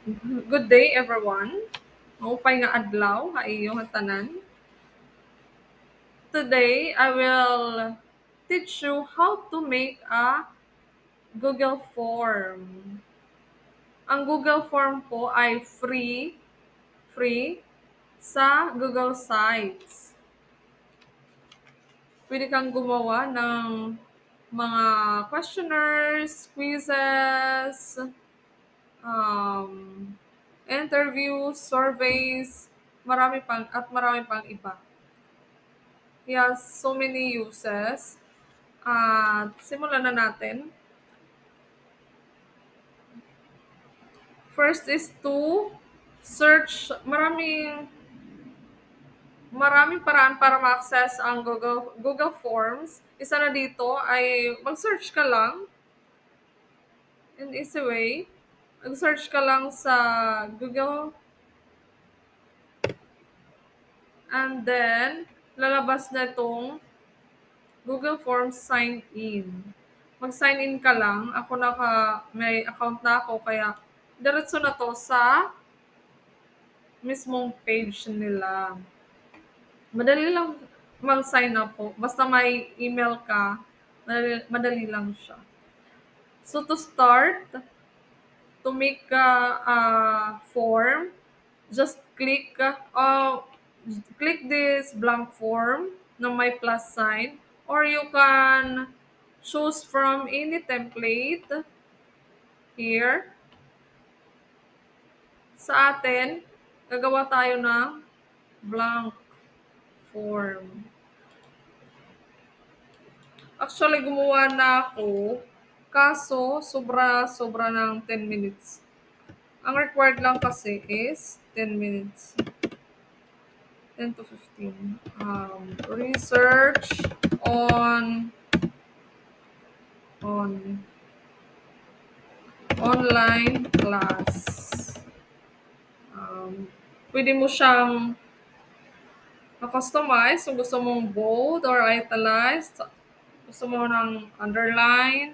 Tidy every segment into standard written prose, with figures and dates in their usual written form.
Good day, everyone. Maupay nga adlaw ha iyong tanan. Today, I will teach you how to make a Google form. Ang Google form po ay free sa Google Sites. Pwede kang gumawa ng mga questionnaires, quizzes, um, interviews, surveys, marami pang iba. He has so many uses. At simulan na natin. First is to search. Maraming paraan para ma-access ang Google Forms. Isa na dito ay mag-search ka lang in easy way. Mag-search ka lang sa Google and then lalabas na itong Google Forms sign in. Mag-sign in ka lang. Ako may account na ako kaya diretso na to sa mismong page nila. Madali lang mag-sign up po. Basta may email ka, madali lang siya. So to start, to make a form, just click this blank form na may plus sign, or you can choose from any template here. Sa atin, gagawa tayo ng blank form. Actually, gumawa na ako, kaso sobra ng 10 minutes. Ang required lang kasi is 10 minutes. 10 to 15. Research on online class. Pwede mo siyang customize kung gusto mong bold or italiced, gusto mo ng underline,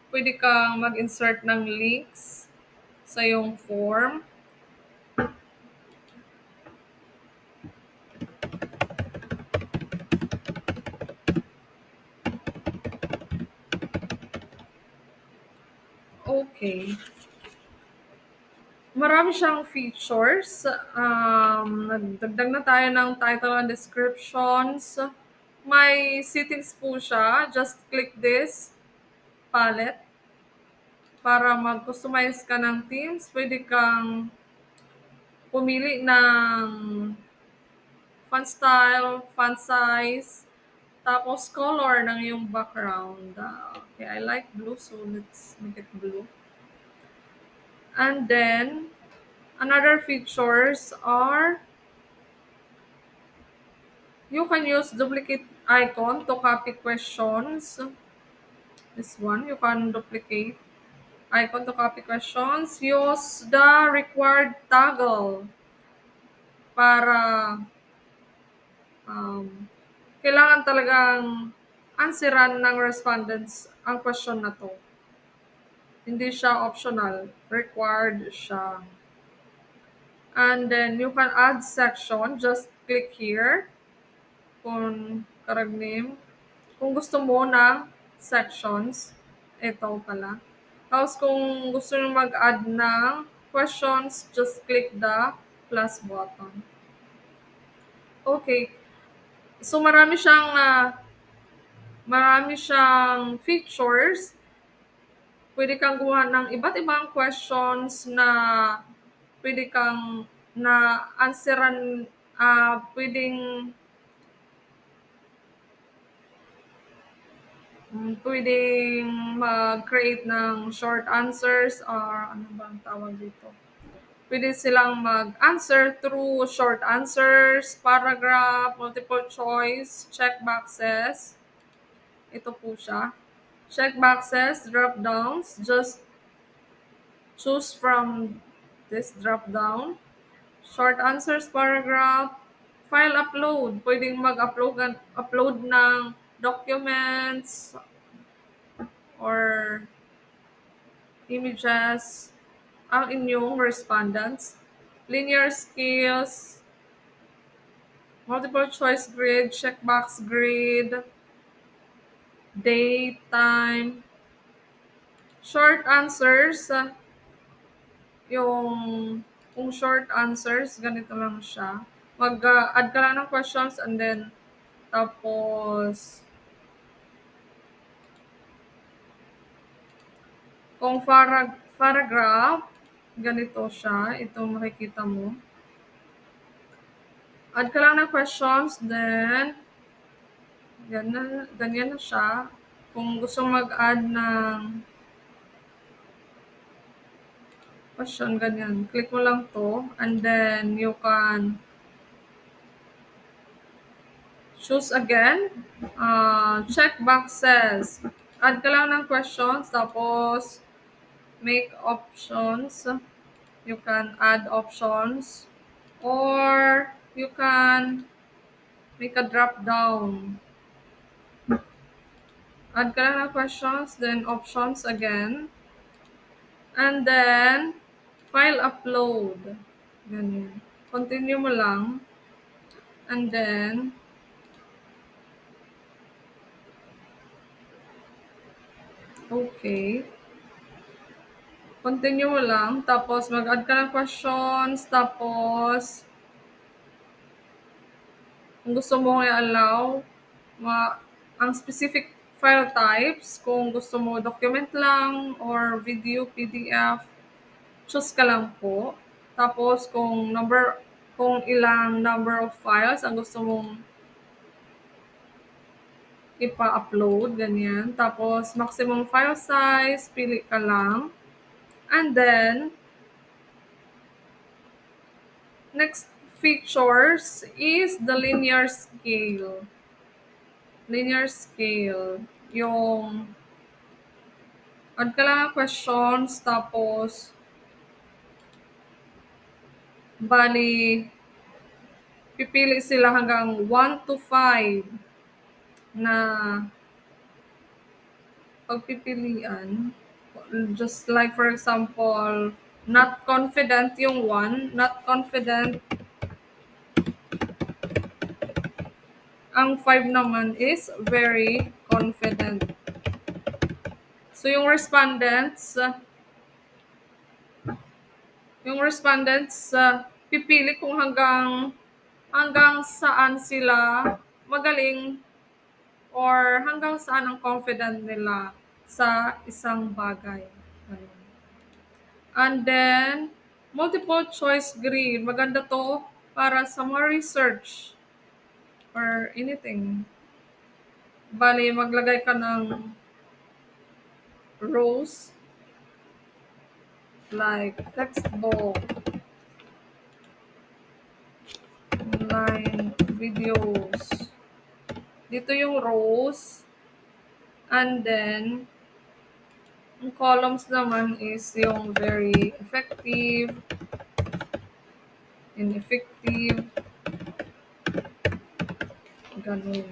pwede kang mag-insert ng links sa iyong form. Okay. Marami siyang features. Nagdagdag na tayo ng title and descriptions. May settings po siya. Just click this palette para mag-customize ka ng themes. Pwede kang pumili ng font style, font size, tapos color ng iyong background. Okay, I like blue, so let's make it blue. And then, another features are you can use duplicate icon to copy questions. This one, you can duplicate icon to copy questions. Use the required toggle para kailangan talagang answeran ng respondents ang question na to. Hindi siya optional. Required siya. And then, you can add section. Just click here. Kung karag name. Kung gusto mo ng sections, ito pala. Tapos kung gusto nyo mag-add ng questions, just click the plus button. Okay. So marami siyang features. Pwede kang gumawa ng iba't ibang questions na pwede kang na answeran, pwedeng mag-create ng short answers or ano bang tawag dito. Pwede silang mag-answer through short answers, paragraph, multiple choice, check boxes. Ito po siya. Check boxes, drop downs, just choose from this drop down. Short answers, paragraph, file upload. Pwedeng upload ng documents or images. ang inyong respondents. Linear skills, multiple choice grid, checkbox grid, date, time, short answers. Yung kung short answers, ganito lang siya. Mag-add ka lang ng questions and then tapos kung paragraph, ganito siya. Ito makikita mo. Add ka lang ng questions, then ganyan na siya. Kung gusto mag-add ng question, ganyan. Click mo lang to and then you can choose again. Check boxes. Add ka lang ng questions, tapos make options. You can add options or you can make a drop down. Add ka lang ng questions, then options again. And then, file upload. Ganyan. Continue mo lang. And then, okay. Continue mo lang. Tapos, mag-add ka ng questions. Tapos, kung gusto mo i-allow, ang specific file types, kung gusto mo document lang or video, PDF, choose ka lang po. Tapos, kung ilang number of files ang gusto mong ipa-upload, ganyan. Tapos, maximum file size, pili ka lang. And then, next features is the linear scale. Linear scale. Yung, add ka lang ng questions, tapos, bali, pipili sila hanggang 1 to 5 na pagpipilian. Just like for example, not confident yung 1, not confident. Ang 5 naman is very confident. So yung respondents pipili kung hanggang saan sila magaling or hanggang saan ang confident nila sa isang bagay. And then, multiple choice grid. Maganda to para sa mga research or anything. Bali, maglagay ka ng rows like textbook, online videos. Dito yung rows. And then, yung columns naman is yung very effective, ineffective, ganun.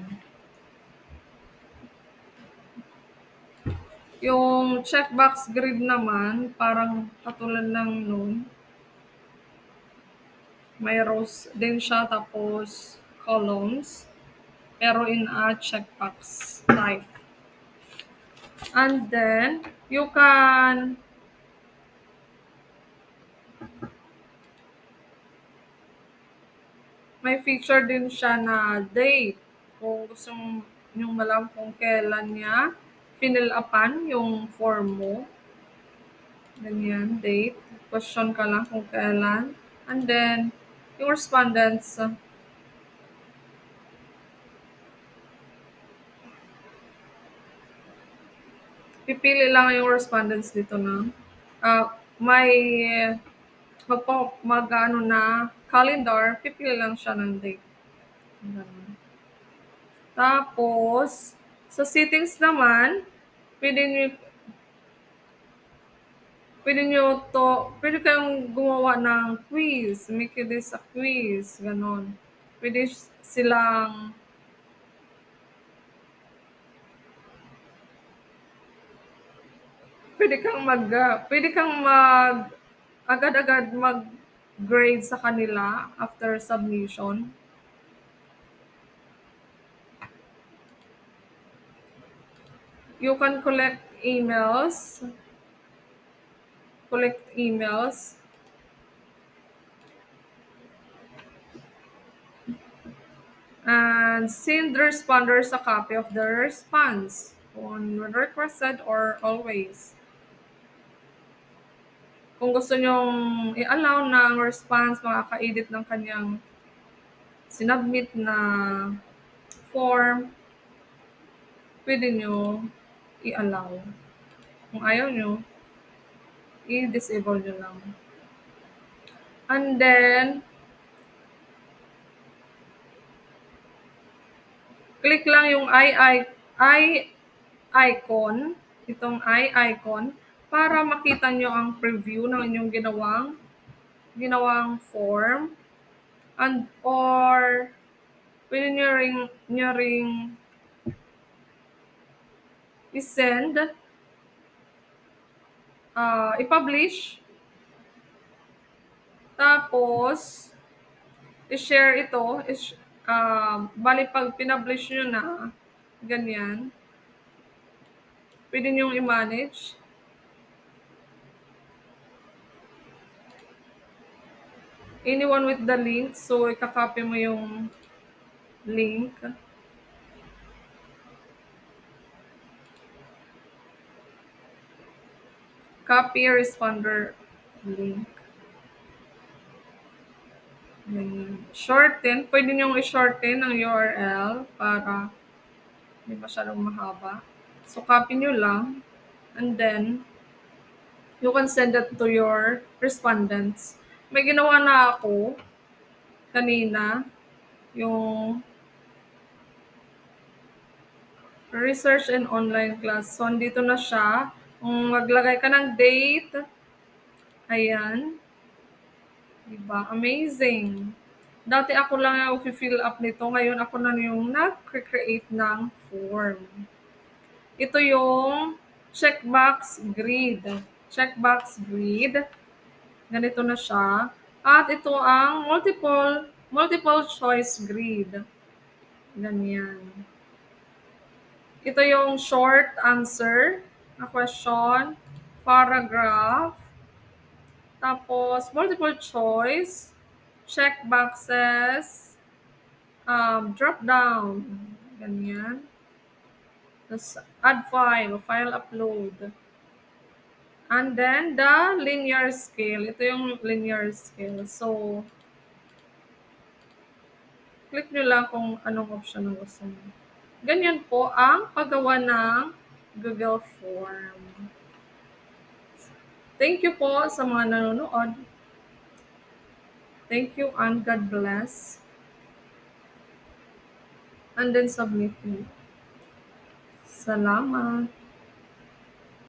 Yung checkbox grid naman, parang katulad ng nun. May rows din siya, tapos columns, pero in a checkbox type. And then, you can may feature din siya na date. Kung gusto nyo malaman kung kailan niya fill-upan yung form mo. Ganyan, date. Question ka lang kung kailan. And then, yung respondents, pipili lang yung respondents dito na may mag-ano na calendar, pipili lang siya ng date. Ganun. Tapos, sa settings naman, pwede nyo, pwede kayong gumawa ng quiz, make this a quiz, ganon. Pwede silang, pwede kang mag agad-agad mag-grade sa kanila after submission. You can collect emails, and send the responders a copy of their response when requested or always. Kung gusto nyong i-allow na ang response makaka-edit ng kanyang sinubmit na form, pwede nyo i-allow. Kung ayaw nyo, i-disable nyo lang. And then, click lang yung eye icon, itong eye icon, para makita nyo ang preview ng inyong ginawang form, and or pwede nyo ring i-send, i-publish, tapos i-share ito, bali pag pinublish nyo na, ganyan, pwede nyo i-manage. Anyone with the link, so ikakopy mo yung link. Copy responder link. Ganyan. Shorten, pwede nyo i-shorten ang URL para hindi masyadong mahaba. So, copy nyo lang, and then, you can send it to your respondents. May ginawa na ako kanina, yung research and online class. So, andito na siya. Kung maglagay ka ng date, ayan. Diba? Amazing. Dati ako lang yung fill up nito. Ngayon ako na yung nag-create ng form. Ito yung checkbox grid. Checkbox grid. Ganito na siya. At ito ang multiple choice grid. Ganyan. Ito yung short answer na question, paragraph, tapos multiple choice, check boxes, drop down, ganyan. Tapos add file upload. And then the linear scale. Ito yung linear scale. So, click nyo lang kung anong option ang gusto nyo. Ganyan po ang paggawa ng Google Form. Thank you po sa mga nanonood. Thank you and God bless. And then submit me. Salamat.